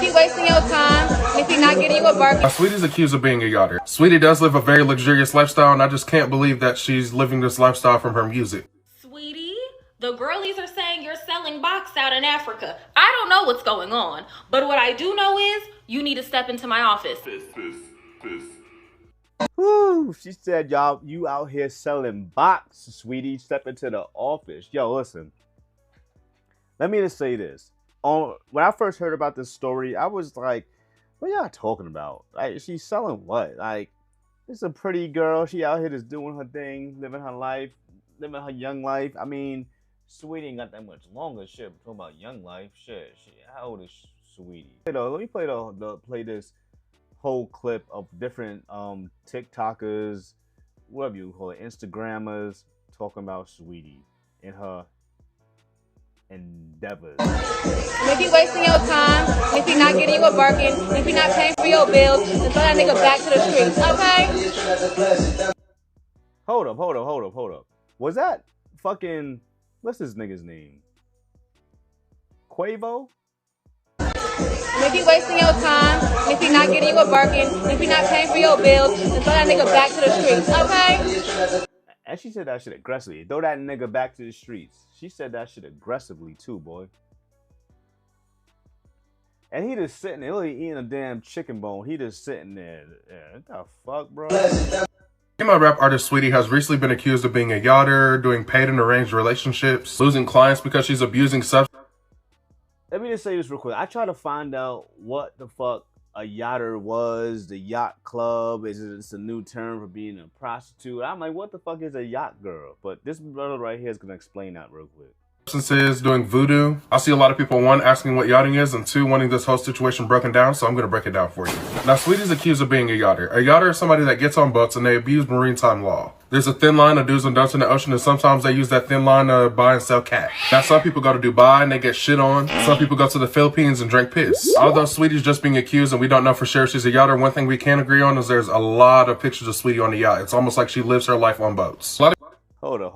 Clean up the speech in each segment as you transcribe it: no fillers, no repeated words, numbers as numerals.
If you wasting your time, if you're not getting you a bargain. Saweetie's accused of being a yachter. Saweetie does live a very luxurious lifestyle, and I just can't believe that she's living this lifestyle from her music. Sweetie, the girlies are saying you're selling box out in Africa. I don't know what's going on, but what I do know is you need to step into my office. Woo, she said, y'all, you out here selling box, sweetie. Step into the office. Yo, listen. Let me just say this. When I first heard about this story, I was like, what y'all talking about? Like, she's selling what? Like, it's a pretty girl. She out here just doing her thing, living her life, living her young life. I mean, Saweetie ain't got that much longer. Shit, we're talking about young life. Shit. How old is Saweetie? Let me play this whole clip of different TikTokers, whatever you call it, Instagrammers, talking about Saweetie and her endeavors. If you wasting your time, if you're not getting you a bargain, if you're not paying for your bills, then throw that nigga back to the streets, okay? Hold up. Was that fucking, what's this nigga's name? Quavo? If you wasting your time, if you're not getting you a bargain, if you're not paying for your bills, then throw that nigga back to the streets, okay? And she said that shit aggressively. Throw that nigga back to the streets. She said that shit aggressively too, boy. And he just sitting there, really eating a damn chicken bone. He just sitting there. What the fuck, bro? Female rap artist Saweetie has recently been accused of being a yachter, doing paid and arranged relationships, losing clients because she's abusing substances. Let me just say this real quick. I tried to find out what the fuck a yachter was, the yacht club. Is it a new term for being a prostitute? I'm like, what the fuck is a yacht girl? But this brother right here is going to explain that real quick. Substances, doing voodoo. I see a lot of people, one, asking what yachting is, and two, wanting this whole situation broken down, so I'm going to break it down for you. Now, Saweetie's accused of being a yachter. A yachter is somebody that gets on boats and they abuse maritime law. There's a thin line of do's and don'ts in the ocean, and sometimes they use that thin line to buy and sell cash. Now, some people go to Dubai and they get shit on. Some people go to the Philippines and drink piss. Although Saweetie's just being accused and we don't know for sure if she's a yachter, one thing we can agree on is there's a lot of pictures of Saweetie on the yacht. It's almost like she lives her life on boats. Hold up.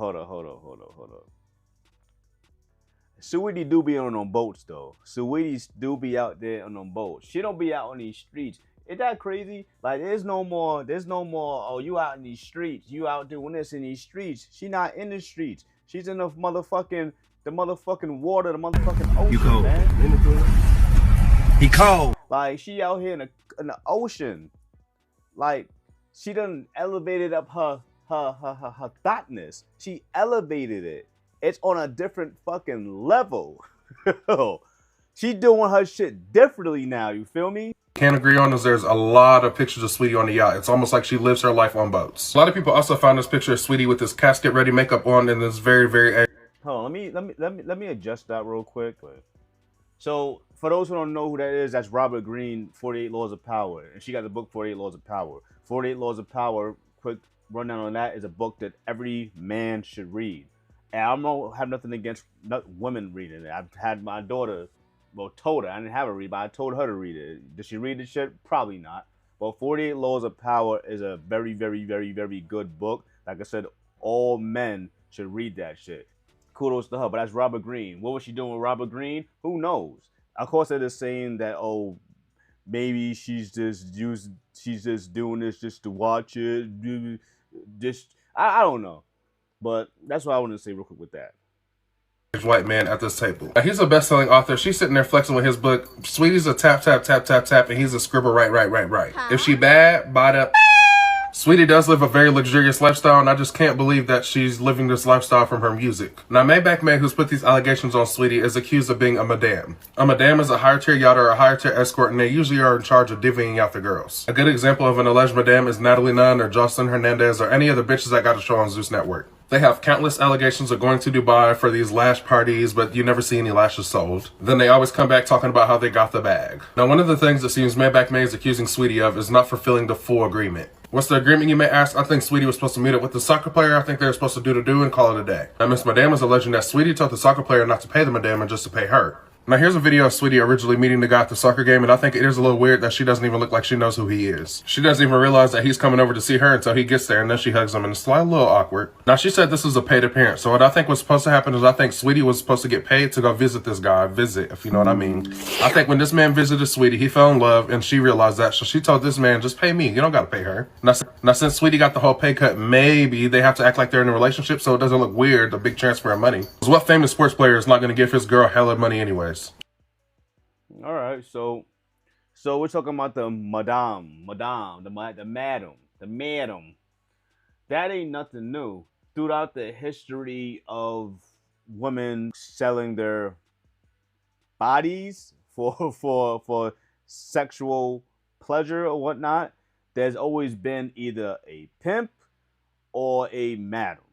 Saweetie do be on them boats though. Saweetie do be out there on them boats. She don't be out on these streets. Is that crazy? Like there's no more, oh, you out in these streets. You out doing this in these streets. She not in the streets. She's in the motherfucking water, the motherfucking ocean, you cold, man. He cold. Like she out here in the ocean. Like she done elevated up her thoughtness. She elevated it. It's on a different fucking level. She doing her shit differently now, you feel me? Can't agree on is there's a lot of pictures of Saweetie on the yacht. It's almost like she lives her life on boats. A lot of people also found this picture of Saweetie with this casket ready makeup on and this very Hold on, let me adjust that real quick. So for those who don't know who that is, that's Robert Greene, 48 Laws of Power. And she got the book 48 Laws of Power. 48 Laws of Power, quick rundown on that, is a book that every man should read. And I don't have nothing against women reading it. I've had my daughter, well, told her. I didn't have her read, but I told her to read it. Did she read the shit? Probably not. But 48 Laws of Power is a very good book. Like I said, all men should read that shit. Kudos to her. But that's Robert Greene. What was she doing with Robert Greene? Who knows? Of course, they're just saying that, oh, maybe she's just doing this just to watch it. I don't know. But that's what I want to say real quick with that. White man at this table. Now, he's a best-selling author. She's sitting there flexing with his book. Saweetie's a tap, and he's a scribble right. If she bad, bought up. Saweetie does live a very luxurious lifestyle, and I just can't believe that she's living this lifestyle from her music. Now, Maybach May, who's put these allegations on Saweetie, is accused of being a madame. A madame is a higher-tier yacht or a higher-tier escort, and they usually are in charge of divvying out the girls. A good example of an alleged madame is Natalie Nunn or Jocelyn Hernandez or any of the bitches that got a show on Zeus Network. They have countless allegations of going to Dubai for these lash parties, but you never see any lashes sold. Then they always come back talking about how they got the bag. Now, one of the things it seems Maybach May is accusing Saweetie of is not fulfilling the full agreement. What's the agreement, you may ask? I think Saweetie was supposed to meet up with the soccer player. I think they were supposed to do and call it a day. Now, Miss Madame is alleging that Saweetie told the soccer player not to pay the madame and just to pay her. Now here's a video of Saweetie originally meeting the guy at the soccer game, and I think it is a little weird that she doesn't even look like she knows who he is. She doesn't even realize that he's coming over to see her until he gets there, and then she hugs him, and it's a little awkward. Now she said this is a paid appearance, so what I think was supposed to happen is I think Saweetie was supposed to get paid to go visit this guy. Visit, if you know what I mean. I think when this man visited Saweetie, he fell in love, and she realized that, so she told this man, just pay me, you don't gotta pay her. Now since Saweetie got the whole pay cut, maybe they have to act like they're in a relationship so it doesn't look weird, the big transfer of money. Because what famous sports player is not gonna give his girl hella money anyways? All right, so we're talking about the madam. That ain't nothing new. Throughout the history of women selling their bodies for sexual pleasure or whatnot, there's always been either a pimp or a madam.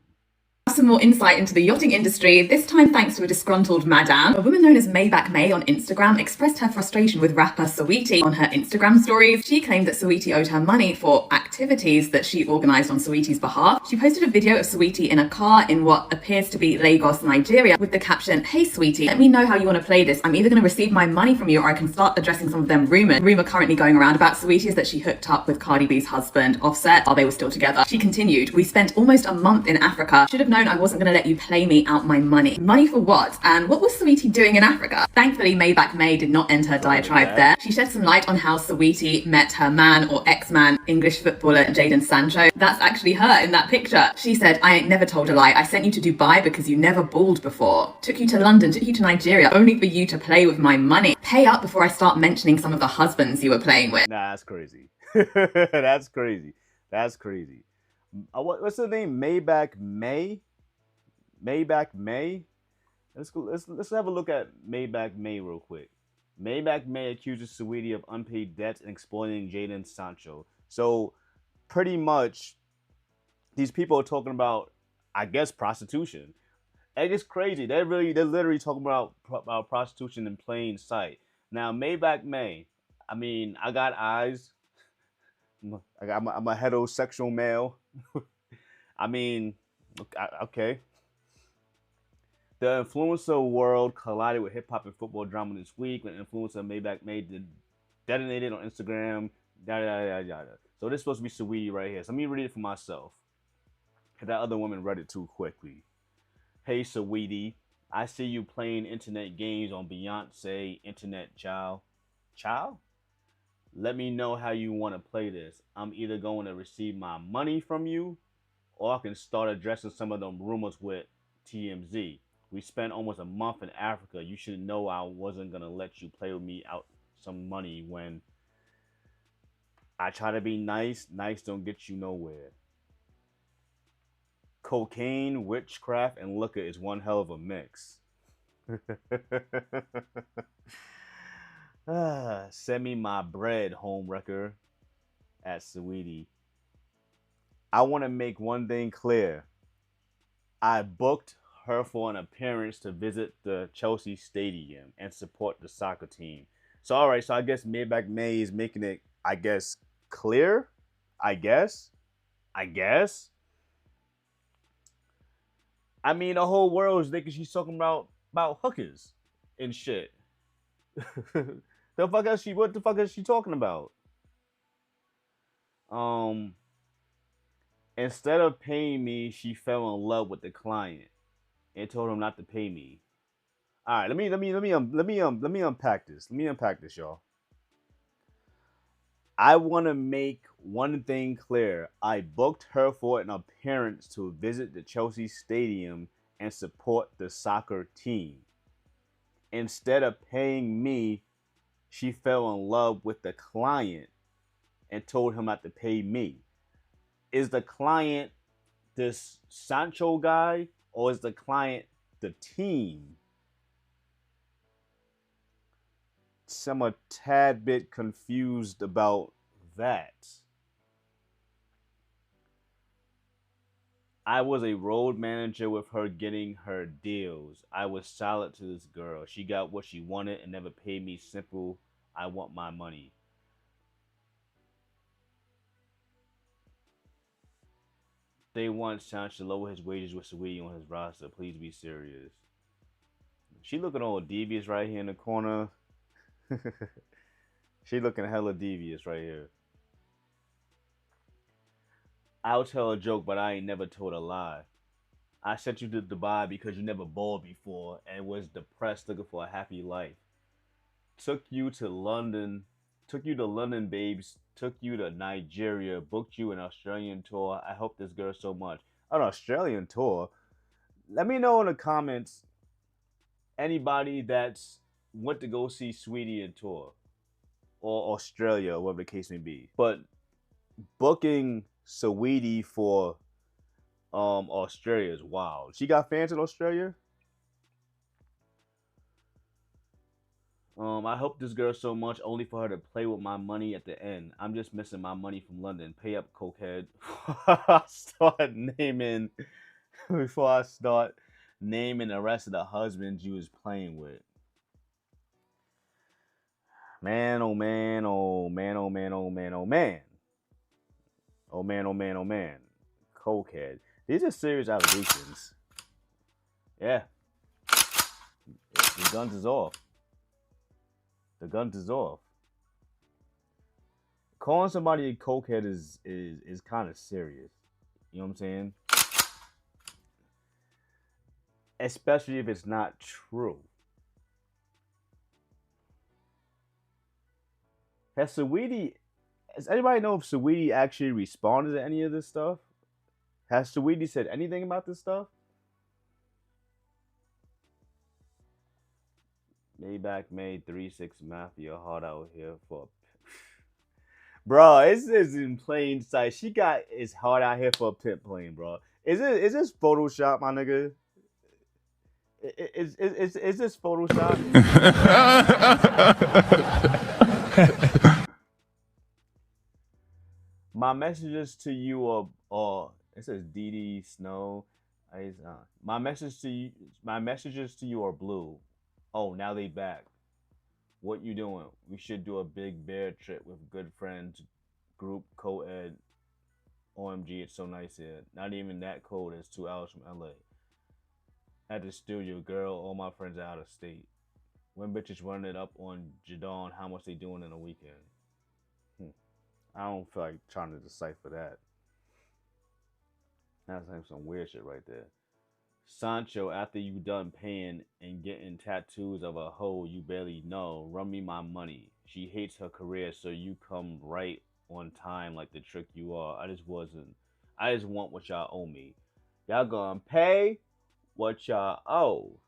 Some more insight into the yachting industry, this time thanks to a disgruntled madame. A woman known as Maybach May on Instagram expressed her frustration with rapper Saweetie on her Instagram stories. She claimed that Saweetie owed her money for activities that she organised on Saweetie's behalf. She posted a video of Saweetie in a car in what appears to be Lagos, Nigeria, with the caption, "Hey Saweetie, let me know how you want to play this. I'm either going to receive my money from you or I can start addressing some of them rumours." The rumour currently going around about Saweetie is that she hooked up with Cardi B's husband, Offset, while they were still together. She continued, "We spent almost a month in Africa. Should have known I wasn't going to let you play me out my money." Money for what? And what was Saweetie doing in Africa? Thankfully, Maybach May did not end her diatribe there. She shed some light on how Saweetie met her man or ex-man, English footballer Jadon Sancho. That's actually her in that picture. She said, "I ain't never told a lie. I sent you to Dubai because you never balled before. Took you to London, took you to Nigeria, only for you to play with my money. Pay up before I start mentioning some of the husbands you were playing with." Nah, that's crazy. That's crazy. That's crazy. What's her name? Maybach May? Maybach May? Let's have a look at Maybach May real quick. Maybach May accuses Saweetie of unpaid debts and exploiting Jadon Sancho. So pretty much these people are talking about, I guess, prostitution. And it's crazy. They're literally talking about prostitution in plain sight. Now Maybach May, I mean, I got eyes. I'm a heterosexual male. I mean, okay. The influencer world collided with hip-hop and football drama this week when influencer Maybach May detonated on Instagram, yada, yada, yada. So this is supposed to be Saweetie right here. So let me read it for myself. Because that other woman read it too quickly. "Hey, Saweetie, I see you playing internet games on Beyonce Internet Child. Child? Let me know how you want to play this. I'm either going to receive my money from you or I can start addressing some of them rumors with TMZ. We spent almost a month in Africa. You should know I wasn't going to let you play with me out some money when I try to be nice. Nice don't get you nowhere. Cocaine, witchcraft, and liquor is one hell of a mix." Send me my bread, homewrecker, at Saweetie. I want to make one thing clear. I booked her for an appearance to visit the Chelsea Stadium and support the soccer team. So, all right, so I guess Maybach May is making it, I guess, clear? I guess. I mean, the whole world is thinking she's talking about hookers and shit. What the fuck is she talking about? Instead of paying me, she fell in love with the client and told him not to pay me. All right, let me unpack this. Let me unpack this, y'all. I want to make one thing clear. I booked her for an appearance to visit the Chelsea Stadium and support the soccer team. Instead of paying me, she fell in love with the client and told him not to pay me. Is the client this Sancho guy or is the client the team? So I'm a tad bit confused about that. I was a road manager with her getting her deals. I was solid to this girl. She got what she wanted and never paid me. Simple. I want my money. They want Sancho to lower his wages with Saweetie on his roster. Please be serious. She looking all devious right here in the corner. She looking hella devious right here. I'll tell a joke, but I ain't never told a lie. I sent you to Dubai because you never balled before and was depressed looking for a happy life. Took you to London, babes, took you to Nigeria, booked you an Australian tour. I hope this girl so much. An Australian tour? Let me know in the comments anybody that's went to go see Saweetie in tour or Australia, whatever the case may be. But booking Saweetie for Australia is wild. She got fans in Australia? I hope this girl so much only for her to play with my money at the end. I'm just missing my money from London. Pay up, cokehead. Before I start naming the rest of the husbands you was playing with. Man, oh man, oh man, oh man, oh man, oh man. Oh man, oh man, oh man. Cokehead. These are serious allegations. Yeah. The guns is off. The guns is off. Calling somebody a cokehead is kind of serious. You know what I'm saying? Especially if it's not true. Does anybody know if Saweetie actually responded to any of this stuff? Has Saweetie said anything about this stuff? Maybach made 3-6 Mafia hard out here for bro, it's in plain sight. She got it's hard out here for a pimp plane, bro. Is this Photoshop, my nigga? Is this Photoshop? My messages to you are it says DD Snow. My messages to you are blue. Oh, now they back. What you doing? We should do a big bear trip with good friends, group co-ed. OMG, it's so nice here. Not even that cold. It's 2 hours from LA. At the studio, girl, all my friends are out of state. When bitches running it up on Jadon, how much they doing in a weekend? I don't feel like trying to decipher that. That's like some weird shit right there. Sancho, after you done paying and getting tattoos of a hoe you barely know, run me my money. She hates her career, so you come right on time like the trick you are. I just want what y'all owe me. Y'all gonna pay what y'all owe.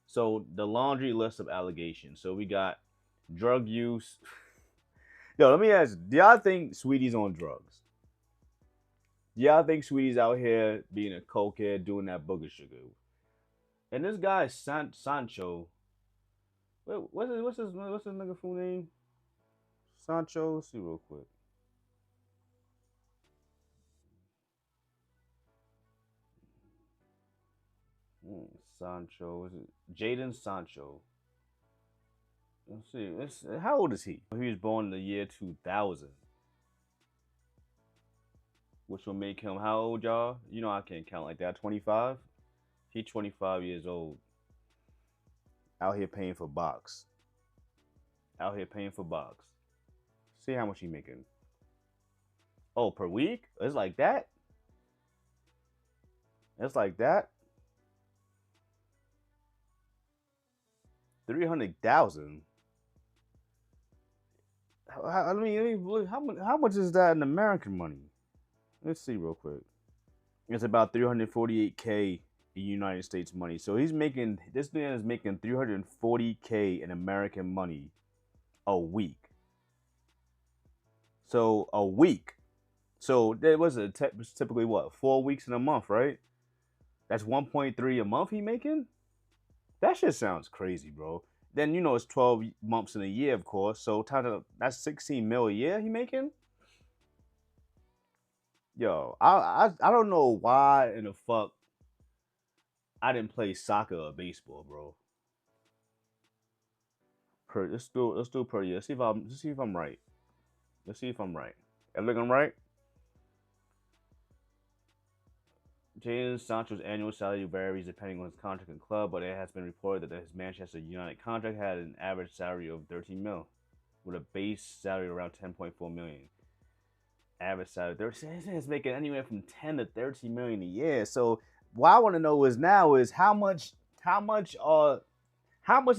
So the laundry list of allegations. So we got drug use. Yo, let me ask, do y'all think Saweetie's on drugs? Do y'all think Saweetie's out here being a cokehead, doing that booger sugar? And this guy Sancho, what's his nigga full name? Sancho. Let's see real quick. Sancho, is it Jadon Sancho? Let's see. How old is he? He was born in the year 2000. Which will make him how old, y'all? You know I can't count like that. 25? He 25 years old. Out here paying for box. Out here paying for box. See how much he making. Oh, per week? It's like that? It's like that? 300,000. I mean, how much is that in American money? Let's see real quick. It's about 348K in United States money. So this man is making 340K in American money a week. So a week. So there was typically what, 4 weeks in a month, right? That's 1.3 a month he making? That shit sounds crazy, bro. Then you know it's 12 months in a year, of course. So that's 16 mil a year he making? Yo, I don't know why in the fuck I didn't play soccer or baseball, bro. Let's do per year. Let's see if I'm right. Let's see if I'm right. Am I looking right? Jadon Sancho's annual salary varies depending on his contract and club, but it has been reported that his Manchester United contract had an average salary of 13 mil, with a base salary around 10.4 million. Average salary, they're making anywhere from 10 to 13 million a year. So what I want to know is now is how much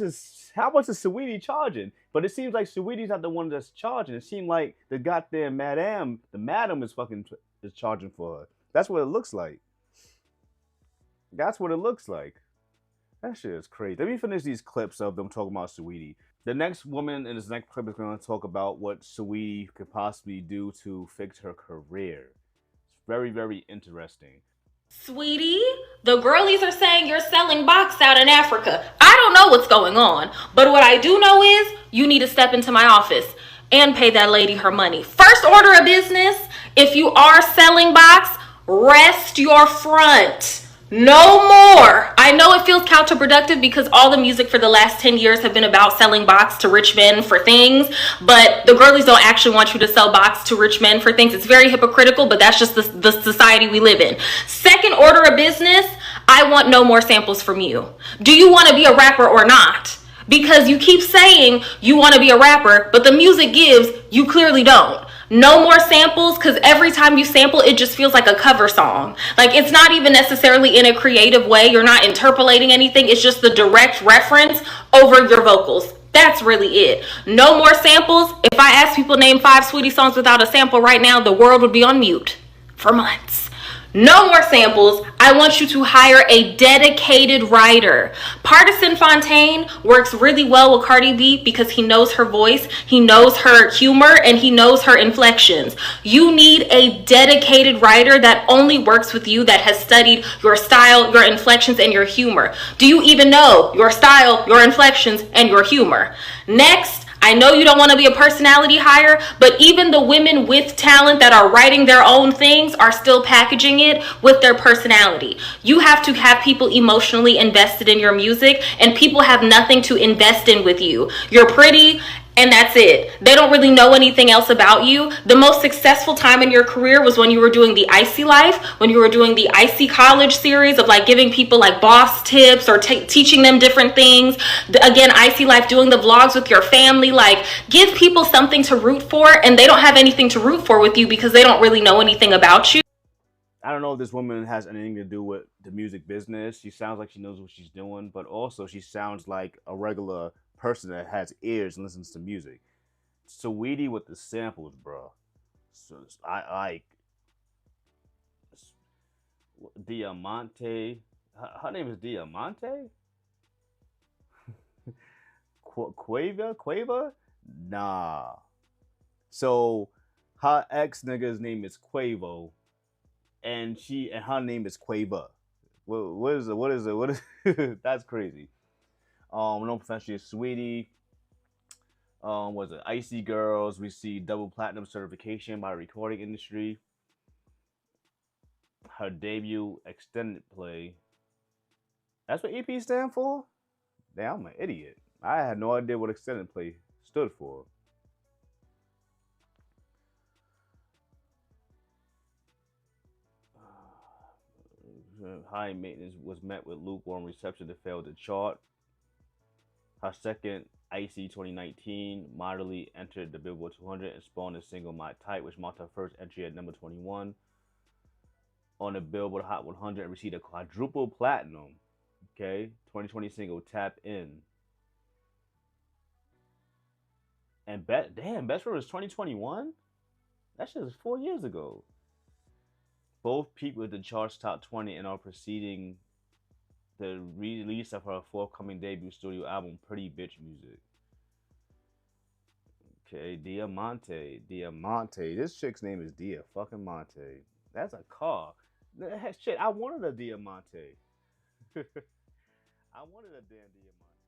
is Saweetie charging? But it seems like Saweetie's not the one that's charging. It seemed like the goddamn madam is charging for her. That's what it looks like. That's what it looks like. That shit is crazy. Let me finish these clips of them talking about Saweetie. The next woman in this next clip is going to talk about what Saweetie could possibly do to fix her career. It's very, very interesting. Sweetie, the girlies are saying you're selling box out in Africa. I don't know what's going on, but what I do know is you need to step into my office and pay that lady her money. First order of business, if you are selling box, rest your front. No more. I know it feels counterproductive because all the music for the last 10 years have been about selling box to rich men for things, but the girlies don't actually want you to sell box to rich men for things. It's very hypocritical, but that's just the society we live in. Second order of business, I want no more samples from you. Do you want to be a rapper or not? Because you keep saying you want to be a rapper, but the music gives, you clearly don't. No more samples, because every time you sample, it just feels like a cover song. Like, it's not even necessarily in a creative way. You're not interpolating anything. It's just the direct reference over your vocals. That's really it. No more samples. If I ask people name 5 Saweetie songs without a sample right now, the world would be on mute for months. No more samples. I want you to hire a dedicated writer. Partisan Fontaine works really well with Cardi B because he knows her voice, he knows her humor, and he knows her inflections. You need a dedicated writer that only works with you, that has studied your style, your inflections, and your humor. Do you even know your style, your inflections, and your humor? Next, I know you don't want to be a personality hire, but even the women with talent that are writing their own things are still packaging it with their personality. You have to have people emotionally invested in your music, and people have nothing to invest in with you. You're pretty, and that's it. They don't really know anything else about you. The most successful time in your career was when you were doing the Icy Life, when you were doing the Icy College series of like giving people like boss tips or teaching them different things. Again, Icy Life, doing the vlogs with your family. Like, give people something to root for, and they don't have anything to root for with you because they don't really know anything about you. I don't know if this woman has anything to do with the music business. She sounds like she knows what she's doing, but also she sounds like a regular person that has ears and listens to music. Saweetie with the samples, bro. So I Diamante. Her name is Diamante. Quava? Nah. So her ex nigga's name is Quavo, and her name is Quava. What is it? That's crazy. No professional Saweetie. Was it Icy Girls received double platinum certification by recording industry. Her debut extended play. That's what EP stand for? Damn, I'm an idiot. I had no idea what extended play stood for. High Maintenance was met with lukewarm reception that failed to chart. Her second, Icy 2019, moderately entered the Billboard 200 and spawned a single My Type, which marked her first entry at number 21 on the Billboard Hot 100 and received a quadruple platinum. Okay, 2020 single Tap In. And Best Friend was 2021? That shit was 4 years ago. Both peaked with the charts top 20 and are preceding the release of her forthcoming debut studio album, Pretty Bitch Music. Okay, Diamante. This chick's name is Dia fucking Monte. That's a car. Shit, I wanted a Diamante. I wanted a damn Diamante.